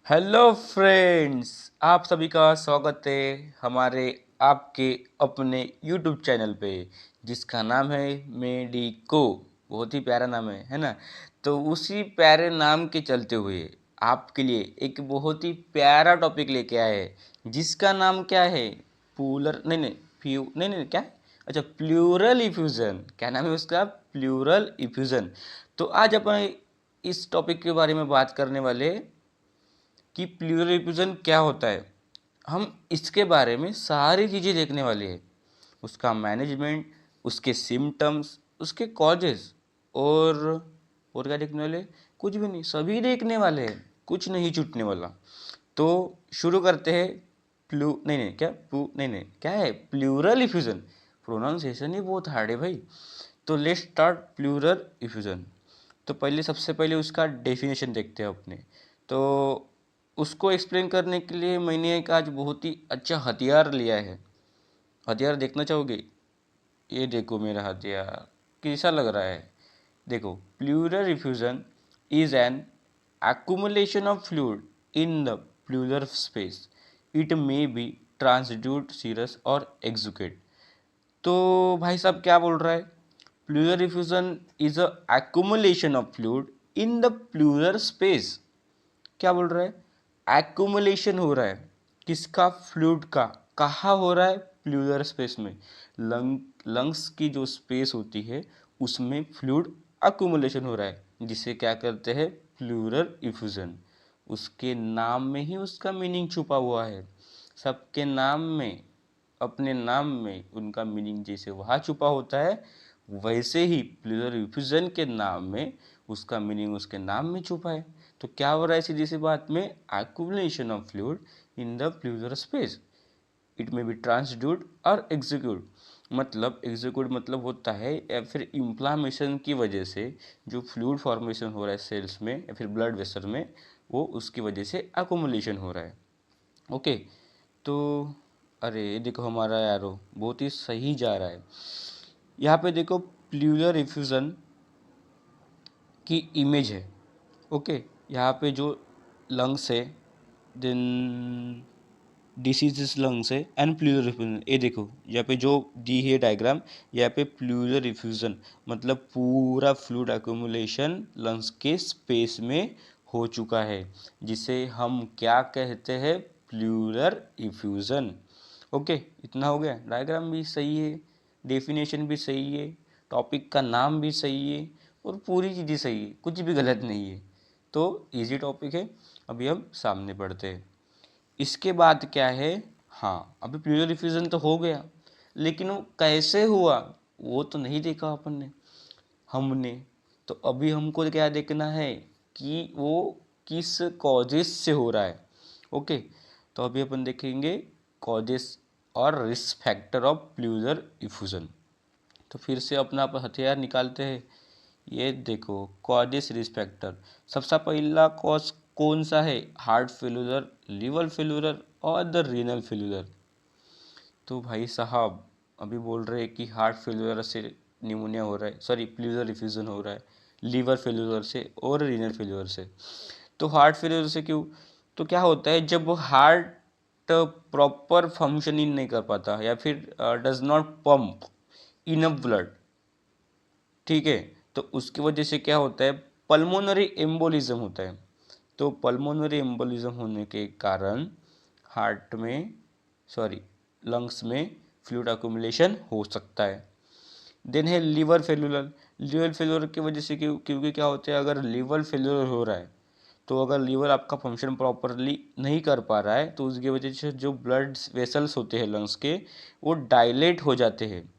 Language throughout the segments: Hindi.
हेलो फ्रेंड्स, आप सभी का स्वागत है हमारे आपके अपने यूट्यूब चैनल पे जिसका नाम है मेडिको। बहुत ही प्यारा नाम है ना। तो उसी प्यारे नाम के चलते हुए आपके लिए एक बहुत ही प्यारा टॉपिक लेके आए हैं जिसका नाम क्या है? पूलर नहीं नहीं फ्यू नहीं नहीं क्या है? अच्छा, प्लूरल इफ्यूजन। क्या नाम है उसका? Pleural effusion. तो आज अपन इस टॉपिक के बारे में बात करने वाले कि प्लूरल इफ्यूजन क्या होता है। हम इसके बारे में सारी चीज़ें देखने वाले हैं, उसका मैनेजमेंट, उसके सिम्टम्स, उसके कॉजेस और क्या देखने वाले? कुछ भी नहीं, सभी देखने वाले हैं, कुछ नहीं छूटने वाला। तो शुरू करते हैं। प्लू नहीं नहीं क्या प्लू नहीं नहीं क्या है? Pleural effusion. प्रोनाउंसिएशन ही बहुत हार्ड है भाई। तो लेट्स स्टार्ट प्लूरल इफ्यूजन। तो पहले सबसे पहले उसका डेफिनेशन देखते हैं अपने। तो उसको एक्सप्लेन करने के लिए मैंने एक आज बहुत ही अच्छा हथियार लिया है। हथियार देखना चाहोगे? ये देखो मेरा हथियार कैसा लग रहा है। देखो, pleural effusion is an accumulation of fluid in the pleural space. It may be transduced, serous और exudate। तो भाई साहब क्या बोल रहा है? Pleural effusion is a accumulation of fluid in the pleural space। क्या बोल रहा है? एक्यूमुलेशन हो रहा है किसका? फ्लूइड का। कहाँ हो रहा है? प्लूरल स्पेस में। लंग्स की जो स्पेस होती है उसमें फ्लूइड एक्यूमुलेशन हो रहा है जिसे क्या करते हैं? Pleural effusion. उसके नाम में ही उसका मीनिंग छुपा हुआ है। सबके नाम में, अपने नाम में उनका मीनिंग जैसे वहाँ छुपा होता है, वैसे ही प्लूरल इफ्यूजन के नाम में उसका मीनिंग उसके नाम में छुपा है। तो क्या हो रहा है सीधी सी बात में? Accumulation of fluid in the pleural space. It may be transudate और एग्जीक्यूट। मतलब एग्जीक्यूट मतलब होता है या फिर इन्फ्लामेशन की वजह से जो फ्लूइड फॉर्मेशन हो रहा है सेल्स में या फिर ब्लड वेसल में, वो उसकी वजह से एक्यूमुलेशन हो रहा है। ओके। तो अरे ये देखो हमारा एरो बहुत ही सही जा रहा है। यहाँ पे देखो प्लूरल इफ्यूजन की इमेज है। ओके। यहाँ पे जो लंग्स है, देन डिसीजेस लंग्स है एंड प्लूरल इफ्यूजन। ये देखो यहाँ पे जो दी है डायग्राम, यहाँ पे प्लूरल इफ्यूजन मतलब पूरा फ्लूइड एक्यूमुलेशन लंग्स के स्पेस में हो चुका है, जिसे हम क्या कहते हैं? Pleural effusion. ओके, इतना हो गया। डायग्राम भी सही है, डेफिनेशन भी सही है, टॉपिक का नाम भी सही है और पूरी चीज़ें सही है, कुछ भी गलत नहीं है। तो इजी टॉपिक है। अभी हम सामने बढ़ते हैं। इसके बाद क्या है? हाँ, अभी प्लूरल डिफ्यूजन तो हो गया, लेकिन वो कैसे हुआ वो तो नहीं देखा अपन ने, हमने। तो अभी हमको क्या देखना है कि वो किस कॉजेस से हो रहा है। ओके। तो अभी अपन देखेंगे कॉजेस और risk factor of pleural diffusion. तो फिर से अपना हथियार निकालते हैं। ये देखो कॉजेस रिस्क फैक्टर। सबसे पहला कॉज कौन सा है? हार्ट फेल्यूर, लिवर फेल्यूर और द रीनल फेल्यूर। तो भाई साहब अभी बोल रहे हैं कि हार्ट फेल्यूर से निमोनिया हो रहा है, सॉरी प्लूरल इफ्यूजन हो रहा है, लिवर फेल्यूर से और रीनल फेल्यूर से। तो हार्ट फेल्यूर से क्यों? तो क्या होता है जब हार्ट प्रॉपर फंक्शनिंग नहीं कर पाता या फिर does not pump enough blood, ठीक है, तो उसकी वजह से क्या होता है? पल्मोनरी एम्बोलिज्म होता है। तो पल्मोनरी एम्बोलिज्म होने के कारण हार्ट में, सॉरी लंग्स में फ्लूइड अक्यूमुलेशन हो सकता है। देन है लीवर फेल्यूलर। लीवर फेल्यूर की वजह से क्योंकि क्या होता है, अगर लीवर फेल्यूर हो रहा है तो अगर लीवर आपका फंक्शन प्रॉपरली नहीं कर पा रहा है तो उसकी वजह से जो ब्लड वेसल्स होते हैं लंग्स के, वो डायलेट हो जाते हैं।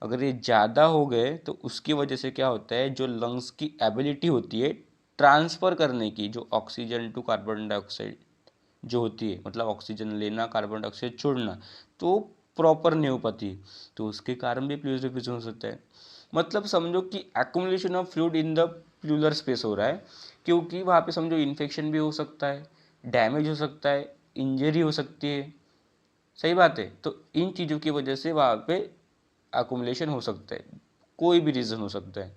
अगर ये ज़्यादा हो गए तो उसकी वजह से क्या होता है, जो लंग्स की एबिलिटी होती है ट्रांसफ़र करने की, जो ऑक्सीजन टू कार्बन डाइऑक्साइड जो होती है, मतलब ऑक्सीजन लेना कार्बन डाइऑक्साइड छोड़ना, तो प्रॉपर नहीं हो पाती। तो उसके कारण भी प्लूरल इफ्यूजन हो सकता है। मतलब समझो कि accumulation of fluid in the pleural space हो रहा है, क्योंकि वहाँ पे समझो इन्फेक्शन भी हो सकता है, डैमेज हो सकता है, इंजरी हो सकती है। सही बात है। तो इन चीज़ों की वजह से वहाँ पे एक्युमुलेशन हो सकता है, कोई भी रीज़न हो सकता है।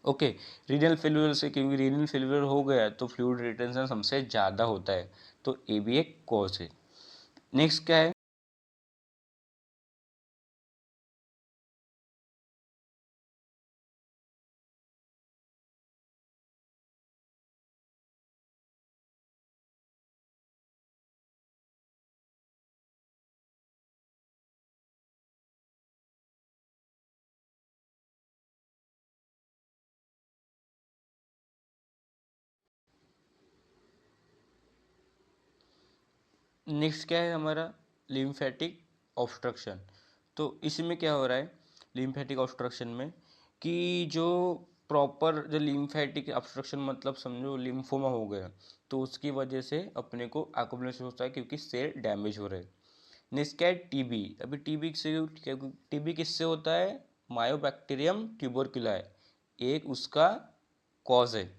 ओके, रीनल फेल्यूर से, क्योंकि रीनल फेल्यूर हो गया तो फ्लूइड रिटेंशन हमसे ज़्यादा होता है, तो ये भी एक कॉज है। नेक्स्ट क्या है? नेक्स्ट क्या है हमारा? Lymphatic obstruction. तो इसमें क्या हो रहा है लिम्फेटिक ऑब्स्ट्रक्शन में, कि जो प्रॉपर जो लिम्फेटिक ऑब्स्ट्रक्शन मतलब समझो लिम्फोमा हो गया, तो उसकी वजह से अपने को एक्युमुलेशन होता है क्योंकि सेल डैमेज हो रहे हैं। नेक्स्ट क्या है? टीबी। अभी टीबी किससे होता है? मायोबैक्टीरियम ट्यूबरकुलाई एक उसका कॉज है,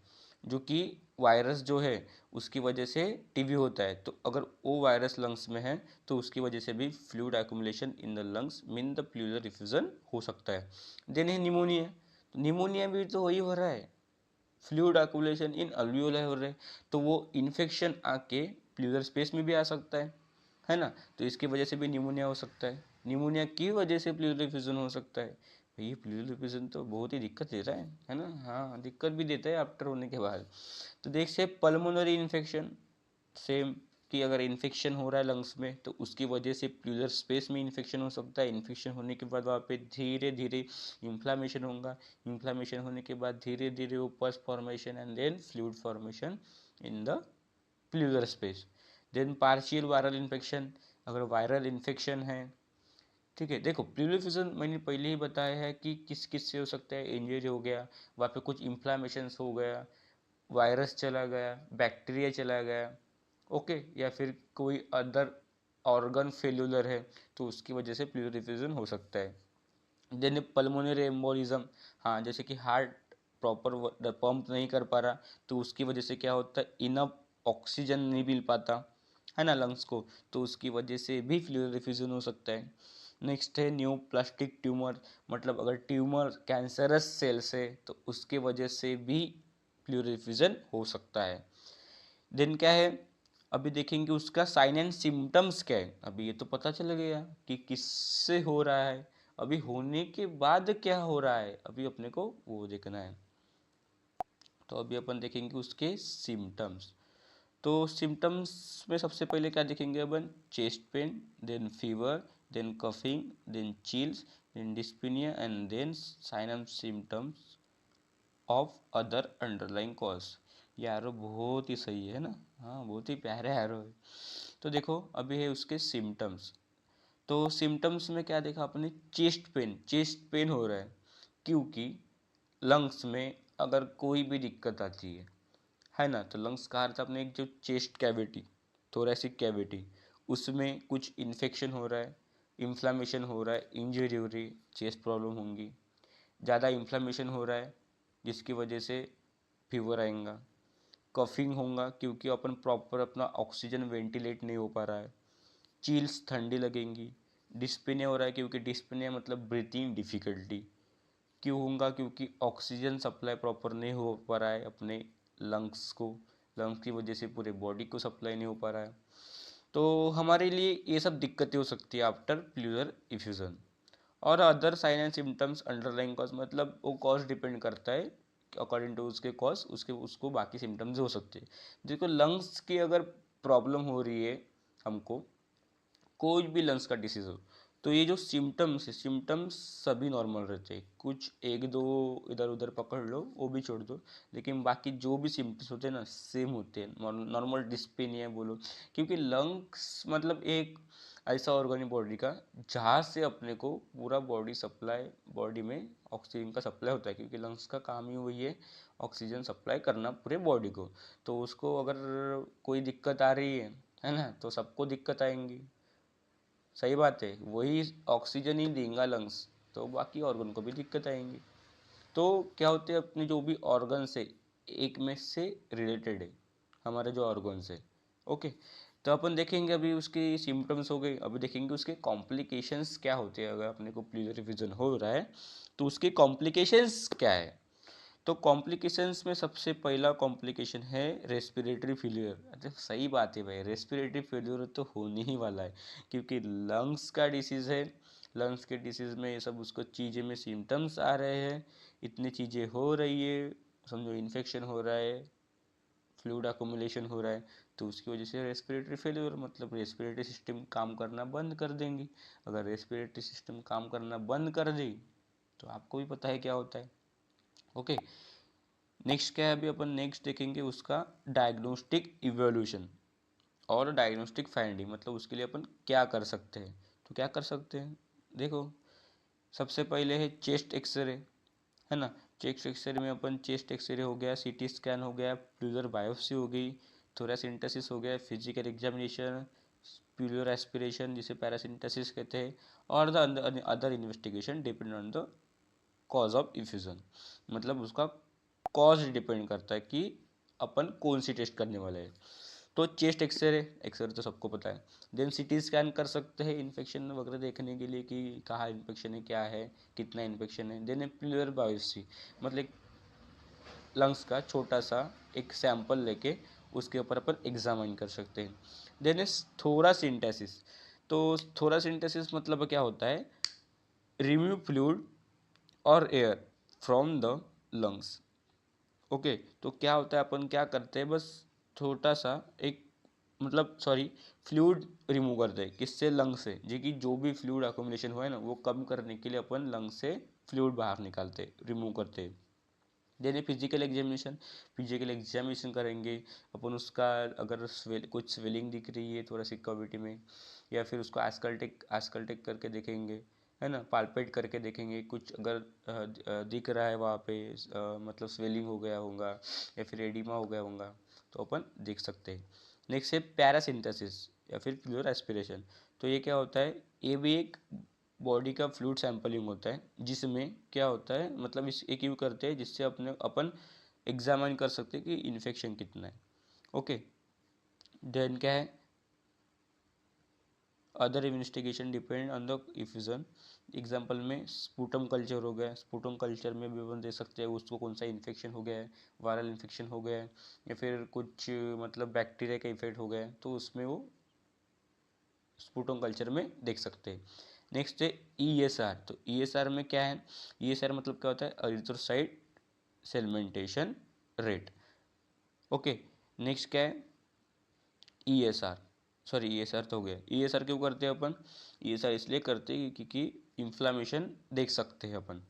जो कि वायरस जो है उसकी वजह से टीबी होता है। तो अगर वो वायरस लंग्स में है तो उसकी वजह से भी fluid accumulation in the lungs mean the pleural diffusion हो सकता है। देन है निमोनिया। तो निमोनिया भी तो वही हो रहा है, फ्लूइड एक्युमुलेशन इन अल्वियोलाई हो रहा है, तो वो इन्फेक्शन आके प्लूरल स्पेस में भी आ सकता है ना। तो इसकी वजह से भी निमोनिया हो सकता है, निमोनिया की वजह से प्लूरल डिफ्यूजन हो सकता है। ये प्लूरल डिफ्यूजन तो बहुत ही दिक्कत दे रहा है ना। हाँ, दिक्कत भी देता है आफ्टर होने के बाद। तो देख से पल्मोनरी इन्फेक्शन सेम, कि अगर इन्फेक्शन हो रहा है लंग्स में तो उसकी वजह से प्लूरल स्पेस में इन्फेक्शन हो सकता है। इन्फेक्शन होने के बाद वहाँ पे धीरे धीरे इन्फ्लामेशन होगा, इन्फ्लामेशन होने के बाद धीरे धीरे वो pus formation and then fluid formation in the pleural space. Then partial viral infection, अगर वायरल इन्फेक्शन है, ठीक है। देखो प्लूरल फ्यूजन मैंने पहले ही बताया है कि किस किस से हो सकता है। इंजरी हो गया, वहाँ पे कुछ इन्फ्लामेशन हो गया, वायरस चला गया, बैक्टीरिया चला गया, ओके, या फिर कोई अदर ऑर्गन फेल्यूलर है तो उसकी वजह से प्लूरल डिफ्यूजन हो सकता है। देन पल्मोनरी एम्बोलिज्म, हाँ, जैसे कि हार्ट प्रॉपर पंप नहीं कर पा रहा तो उसकी वजह से क्या होता है, इनफ ऑक्सीजन नहीं मिल पाता है ना लंग्स को, तो उसकी वजह से भी फ्लूइड डिफ्यूजन हो सकता है। नेक्स्ट है न्यू प्लास्टिक ट्यूमर, मतलब अगर ट्यूमर कैंसरस सेल से तो उसके वजह से भी फ्लूइड डिफ्यूजन हो सकता है। देन क्या है, अभी देखेंगे उसका साइन एंड सिम्टम्स क्या है। अभी ये तो पता चल गया कि किससे हो रहा है, अभी होने के बाद क्या हो रहा है अभी अपने को वो देखना है। तो अभी अपन देखेंगे उसके सिम्टम्स। तो सिम्टम्स में सबसे पहले क्या देखेंगे अपन? Chest pain, then fever, then coughing, then chills, then dyspnea and then sign and symptoms of other underlying cause. ये एरो बहुत ही सही है ना, हाँ बहुत ही प्यारे एरो है। तो देखो अभी है उसके सिम्टम्स। तो सिम्टम्स में क्या देखा आपने? चेस्ट पेन हो रहा है क्योंकि लंग्स में अगर कोई भी दिक्कत आती है ना, तो लंग्स का अर्थ अपने एक जो चेस्ट कैविटी, थोरेसिक कैविटी, उसमें कुछ इन्फेक्शन हो रहा है, इन्फ्लामेशन हो रहा है, इंजरी हो रही, चेस्ट प्रॉब्लम होंगी। ज़्यादा इन्फ्लामेशन हो रहा है जिसकी वजह से फीवर आएगा, कफिंग होगा क्योंकि अपन प्रॉपर अपना ऑक्सीजन वेंटिलेट नहीं हो पा रहा है, चील्स ठंडी लगेंगी, डिस्पिनिया हो रहा है क्योंकि डिस्पिनिया मतलब ब्रीथिंग डिफ़िकल्टी, क्यों होगा? क्योंकि ऑक्सीजन सप्लाई प्रॉपर नहीं हो पा रहा है अपने लंग्स को, लंग्स की वजह से पूरे बॉडी को सप्लाई नहीं हो पा रहा है। तो हमारे लिए ये सब दिक्कतें हो सकती है आफ्टर प्लूरल इफ्यूजन। और other sign and symptoms underlying cause, मतलब वो कॉज डिपेंड करता है अकॉर्डिंग टू उसके कॉज, उसके उसको बाकी सिम्टम्स हो सकते हैं। देखो लंग्स की अगर प्रॉब्लम हो रही है हमको, कोई भी लंग्स का डिसीज हो, तो ये जो सिम्टम्स है, सिम्टम्स सभी नॉर्मल रहते हैं, कुछ एक दो इधर उधर पकड़ लो वो भी छोड़ दो, लेकिन बाकी जो भी सिम्टम्स होते हैं ना सेम होते हैं, नॉर्मल डिस्पेनिया बोलो। क्योंकि लंग्स मतलब एक ऐसा ऑर्गन है बॉडी का जहाँ से अपने को पूरा बॉडी सप्लाई, बॉडी में ऑक्सीजन का सप्लाई होता है, क्योंकि लंग्स का काम ही वही है ऑक्सीजन सप्लाई करना पूरे बॉडी को। तो उसको अगर कोई दिक्कत आ रही है ना, तो सबको दिक्कत आएंगी, सही बात है, वही ऑक्सीजन ही देगा लंग्स, तो बाकी ऑर्गन को भी दिक्कत आएंगी। तो क्या होते हैं अपने जो भी ऑर्गन्स है एक में से रिलेटेड है हमारे जो ऑर्गन्स है, ओके। तो अपन देखेंगे अभी उसके सिम्टम्स हो गए, अभी देखेंगे उसके कॉम्प्लिकेशंस क्या होते हैं। अगर अपने को प्लूरल डिफ्यूजन हो रहा है तो उसके कॉम्प्लिकेशंस क्या है। तो कॉम्प्लिकेशंस में सबसे पहला कॉम्प्लिकेशन है रेस्पिरेटरी फेल्यूर। अच्छा सही बात है भाई, रेस्पिरेटरी फेल्यूर तो होने ही वाला है, क्योंकि लंग्स का डिसीज़ है। लंग्स के डिसीज़ में ये सब उसको चीज़ें में सिम्टम्स आ रहे हैं, इतनी चीज़ें हो रही है, समझो इन्फेक्शन हो रहा है, फ्लूइड अकोमुलेशन हो रहा है, तो उसकी वजह से रेस्पिरेटरी फेल्यूर, मतलब रेस्पिरेटरी सिस्टम काम करना बंद कर देंगी। अगर रेस्पिरेटरी सिस्टम काम करना बंद कर दी तो आपको भी पता है क्या होता है। ओके, नेक्स्ट क्या है, अभी अपन नेक्स्ट देखेंगे उसका डायग्नोस्टिक इवोल्यूशन और डायग्नोस्टिक फाइंडिंग, मतलब उसके लिए अपन क्या कर सकते हैं। तो क्या कर सकते हैं, देखो सबसे पहले है चेस्ट एक्सरे, है ना। चेस्ट एक्सरे में अपन चेस्ट एक्सरे हो गया, सीटी स्कैन हो गया, प्लूरल बायोप्सी हो गई, थोरासिंथेसिस हो गया, फिजिकल एग्जामिनेशन, प्लूरल एस्पिरेशन जिसे पैरासिंथेसिस कहते हैं, और the other investigation depend on the cause of effusion, मतलब उसका कॉज डिपेंड करता है कि अपन कौन सी टेस्ट करने वाले हैं। तो चेस्ट एक्सरे, एक्सरे तो सबको पता है। देन सीटी स्कैन कर सकते हैं इन्फेक्शन वगैरह देखने के लिए कि कहाँ इन्फेक्शन है, क्या है, कितना इन्फेक्शन है। देन प्लूरल बायोप्सी, मतलब लंग्स का छोटा सा एक सैंपल लेके उसके ऊपर अपन एग्जामिन कर सकते हैं। Then is thoracentesis. तो थोरासिंथेसिस मतलब क्या होता है, रिमूव फ्लूइड और air from the lungs. Okay, तो क्या होता है, अपन क्या करते हैं, बस छोटा सा एक, मतलब सॉरी, फ्लूइड रिमूव करते हैं, किससे, लंग से, जो कि जो भी फ्लूइड अकोमुलेशन हुआ है ना वो कम करने के लिए अपन लंग से फ्लूइड बाहर निकालते, रिमूव करते हैं। Then physical examination, physical examination करेंगे अपन उसका, अगर कुछ स्वेलिंग दिख रही है थोड़ा सी कैविटी में, या फिर उसको आस्कल्टेक आस्कल्टेक करके देखेंगे, है ना, पाल्पेट करके देखेंगे, कुछ अगर दिख रहा है वहाँ पे, मतलब स्वेलिंग हो गया होगा या फिर एडिमा हो गया होगा, तो अपन देख सकते हैं। नेक्स्ट है पैरासिंथेसिस या फिर प्योर एस्पिरेशन। तो ये क्या होता है, ये भी एक बॉडी का फ्लूइड सैंपलिंग होता है, जिसमें क्या होता है, मतलब इस एक यूँ करते हैं जिससे अपने अपन एग्जामिन कर सकते हैं कि इन्फेक्शन कितना है। ओके, देन क्या है, other investigation depend on the effusion. Example में स्पूटम कल्चर हो गया, स्पूटम कल्चर में भी अपन दे सकते हैं उसको कौन सा इन्फेक्शन हो गया है, वायरल इन्फेक्शन हो गया है या फिर कुछ मतलब बैक्टीरिया का इफेक्ट हो गया है, तो उसमें वो स्पूटम कल्चर में देख सकते हैं। नेक्स्ट है ईएसआर। तो ईएसआर में क्या है, ईएसआर मतलब क्या होता है, erythrocyte segmentation rate. Okay, next क्या है, ईएसआर, सॉरी ईएसआर तो हो गया। ईएसआर क्यों करते हैं अपन, ईएसआर इसलिए करते हैं क्योंकि इन्फ्लामेशन देख सकते हैं अपन।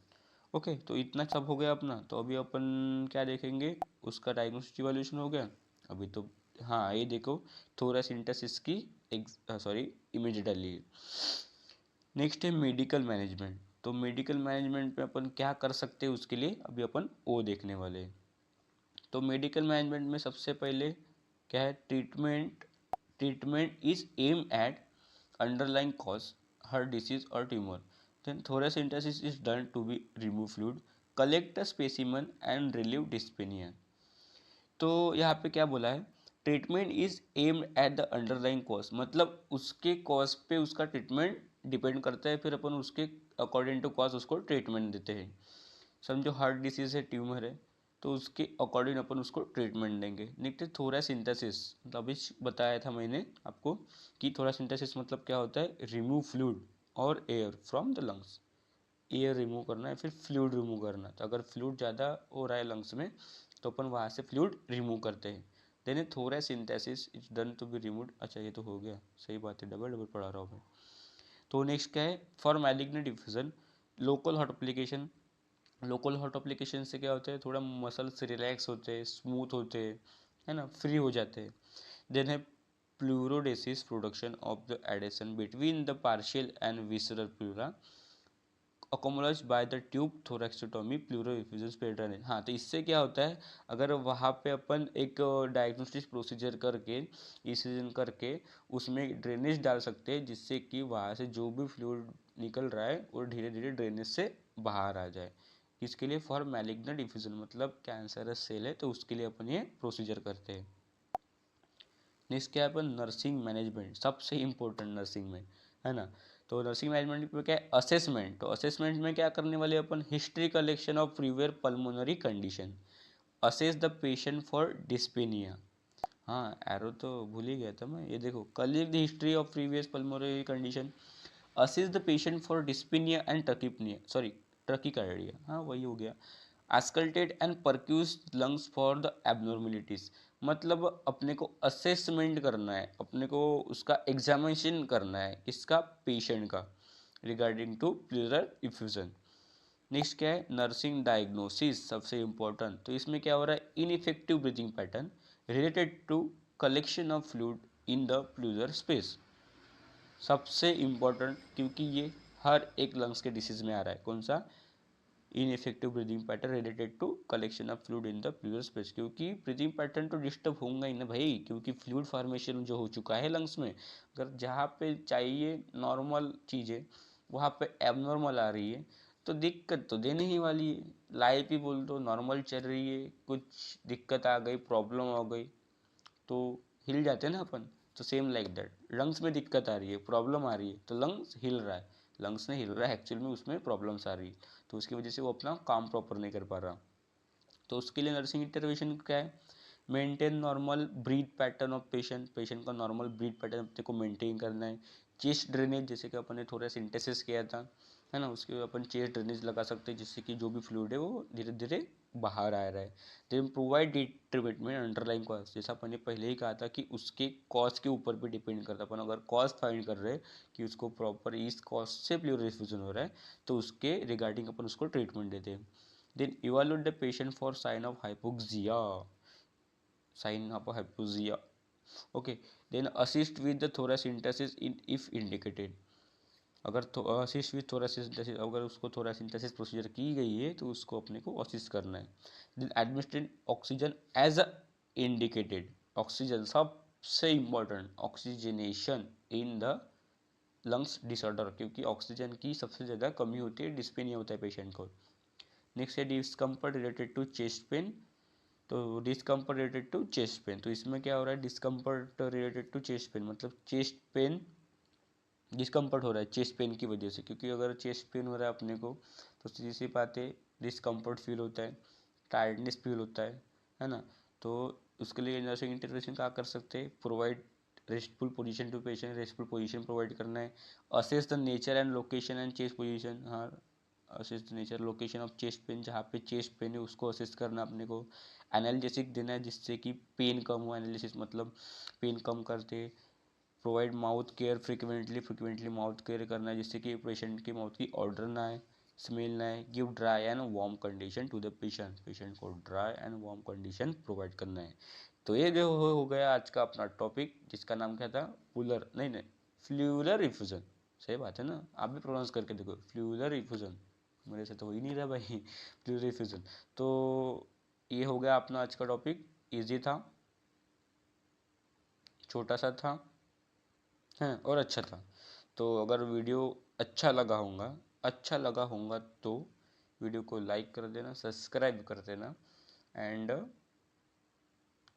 ओके, तो इतना सब हो गया अपना। तो अभी अपन क्या देखेंगे, उसका डायग्नोस्टिक इवैल्यूएशन हो गया अभी तो। हाँ ये देखो, थोरासिंथेसिस की सॉरी इमेज डाली है। नेक्स्ट है मेडिकल मैनेजमेंट। तो मेडिकल मैनेजमेंट में अपन क्या कर सकते हैं, उसके लिए अभी अपन वो देखने वाले हैं। तो मेडिकल मैनेजमेंट में सबसे पहले क्या है, treatment. Treatment is aim at underlying cause, हर डिसीज और tumour. Then thoracentesis is done to be remove fluid, collect a specimen and relieve dyspnea। तो यहाँ पे क्या बोला है, treatment is aim at the underlying cause, मतलब उसके कॉज पे उसका ट्रीटमेंट डिपेंड करता है, फिर अपन उसके अकॉर्डिंग टू कॉज उसको ट्रीटमेंट देते हैं। समझो हार्ट डिसीज है, ट्यूमर है, तो उसके अकॉर्डिंग अपन उसको ट्रीटमेंट देंगे। नेक्स्ट थोरासिंथेसिस, मतलब अभी बताया था मैंने आपको कि थोरासिंथेसिस मतलब क्या होता है, रिमूव फ्लूइड और air from the lungs. Air remove करना है फिर फ्लूइड रिमूव करना, तो अगर फ्लूइड ज़्यादा हो रहा है लंग्स में तो अपन वहाँ से फ्लूइड रिमूव करते हैं। Then thoracentesis is done to be remove. अच्छा ये तो हो गया, सही बात है, डबल डबल पढ़ा रहा हूँ मैं। तो नेक्स्ट क्या है, for malignant diffusion, local hot application. Local hot application से क्या होता है, थोड़ा मसल्स रिलैक्स होते हैं, स्मूथ होते हैं, है ना, फ्री हो जाते हैं। देन है pleurodesis, production of the adhesion between the parietal and visceral pleura accomplished by the tube thoracostomy pleural effusion स्पेड्रानिन। हाँ, तो इससे क्या होता है, अगर वहाँ पे अपन एक डायग्नोस्टिक प्रोसीजर करके, इसिजन करके उसमें ड्रेनेज डाल सकते हैं, जिससे कि वहाँ से जो भी फ्लूइड निकल रहा है वो धीरे धीरे ड्रेनेज से बाहर आ जाए। इसके लिए फॉर मैलिग्नेंट डिफ्यूजन, मतलब कैंसरस सेल है तो उसके लिए अपन ये प्रोसीजर करते हैं। नेक्स्ट क्या है, अपन नर्सिंग मैनेजमेंट, सबसे इम्पोर्टेंट नर्सिंग में, है ना। तो नर्सिंग मैनेजमेंट में क्या है, असेसमेंट। तो असेसमेंट में क्या करने वाले अपन, history collection of previous pulmonary condition, assess the patient for dyspnea. हाँ, एरो तो भूल ही गया था मैं, ये देखो, collect the history of previous pulmonary condition, assess the patient for dyspnea and tachypnea, sorry tachycardia, हाँ वही हो गया। Auscultated and percuss lungs for the abnormalities, मतलब अपने को असेसमेंट करना है, अपने को उसका एग्जामिनेशन करना है, किसका, पेशेंट का, regarding to pleural effusion. Next क्या है, नर्सिंग डायग्नोसिस, सबसे इम्पोर्टेंट। तो इसमें क्या हो रहा है, ineffective breathing pattern related to collection of fluid in the pleural space, सबसे इम्पोर्टेंट, क्योंकि ये हर एक लंग्स के डिसीज में आ रहा है। कौन सा, ineffective breathing pattern related to collection of fluid in the pleural space, क्योंकि ब्रीदिंग पैटर्न तो डिस्टर्ब होगा ही ना भाई, क्योंकि फ्लूइड फॉर्मेशन जो हो चुका है लंग्स में, अगर जहाँ पे चाहिए नॉर्मल चीज़ें वहाँ पे एबनॉर्मल आ रही है तो दिक्कत तो देने ही वाली है। लाइफ ही बोल दो नॉर्मल चल रही है, कुछ दिक्कत आ गई, प्रॉब्लम आ गई तो हिल जाते हैं ना अपन। तो सेम लाइक दैट, लंग्स में दिक्कत आ रही है, प्रॉब्लम आ रही है, तो लंग्स हिल रहा है, लंग्स नहीं हिल रहा है एक्चुअल में, उसमें प्रॉब्लम्स आ रही है, तो उसकी वजह से वो अपना काम प्रॉपर नहीं कर पा रहा। तो उसके लिए नर्सिंग इंटरवेंशन क्या है, maintain normal breath pattern of patient, patient का नॉर्मल ब्रीथ पैटर्न अपने को मेंटेन करना है। चेस्ट ड्रेनेज, जैसे कि अपन ने थोड़ा सिंथेसिस किया था, है ना, उसके अपन चेस्ट ड्रेनेज लगा सकते हैं, जिससे कि जो भी फ्लूइड है वो धीरे धीरे बाहर आ रहा है। Then provide treatment underline cause, जैसा अपन ने पहले ही कहा था कि उसके कॉज के ऊपर भी डिपेंड करता है। अपन अगर कॉज फाइंड कर रहे हैं कि उसको प्रॉपर इस कॉज से प्लूरल इफ्यूजन हो रहा है, तो उसके रिगार्डिंग अपन उसको ट्रीटमेंट देते हैं। Then evaluate the patient for sign of hypoxia, sign of hypoxia, okay. Then assist with the thoracentesis in if indicated, अगर तो असिस्ट विद थोरासिंथेसिस, अगर उसको थोरासिंथेसिस प्रोसीजर की गई है तो उसको अपने को असिस्ट करना है। Then administrate oxygen as a indicated, oxygen सबसे important, oxygenation in the lungs disorder, क्योंकि ऑक्सीजन की सबसे ज़्यादा कमी होती है, डिस्पेनिया होता है पेशेंट को। नेक्स्ट है discomfort related to chest pain, तो discomfort related to chest pain, तो इसमें क्या हो रहा है, discomfort related to chest pain, मतलब चेस्ट पेन डिस्कम्फर्ट हो रहा है चेस्ट पेन की वजह से, क्योंकि अगर चेस्ट पेन हो रहा है अपने को तो सीधी सी बात है, डिस्कम्फर्ट फील होता है, टायर्डनेस फील होता है ना। तो उसके लिए नर्सिंग इंटरवेंशन क्या कर सकते हैं, provide restful position to patient, restful position provide करना है। Assess the nature and location and chest position, हाँ, assess the nature location of chest pain, जहाँ पे चेस्ट पेन है उसको असेस करना अपने को। एनाल्जेसिक देना है जिससे कि पेन कम हो, एनालिसिस मतलब पेन कम करते। Provide mouth care frequently mouth care करना है, जिससे कि पेशेंट की माउथ की ऑर्डर ना आए, स्मेल ना आए। Give dry and warm condition to the patient, patient को dry and warm condition provide करना है। तो ये जो हो गया आज का अपना टॉपिक, जिसका नाम क्या था, पुलर नहीं फ्लूरल इफ्यूजन, सही बात है ना, आप भी प्रोनाउंस करके देखो, फ्लूरल इफ्यूजन, मेरे से तो हो ही नहीं रहा भाई फ्लूरल इफ्यूजन। तो ये हो गया अपना आज का टॉपिक, इजी था, छोटा सा था, हैं, और अच्छा था। तो अगर वीडियो अच्छा लगा होगा तो वीडियो को लाइक कर देना, सब्सक्राइब कर देना, and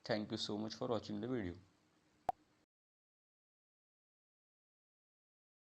thank you so much for watching the video.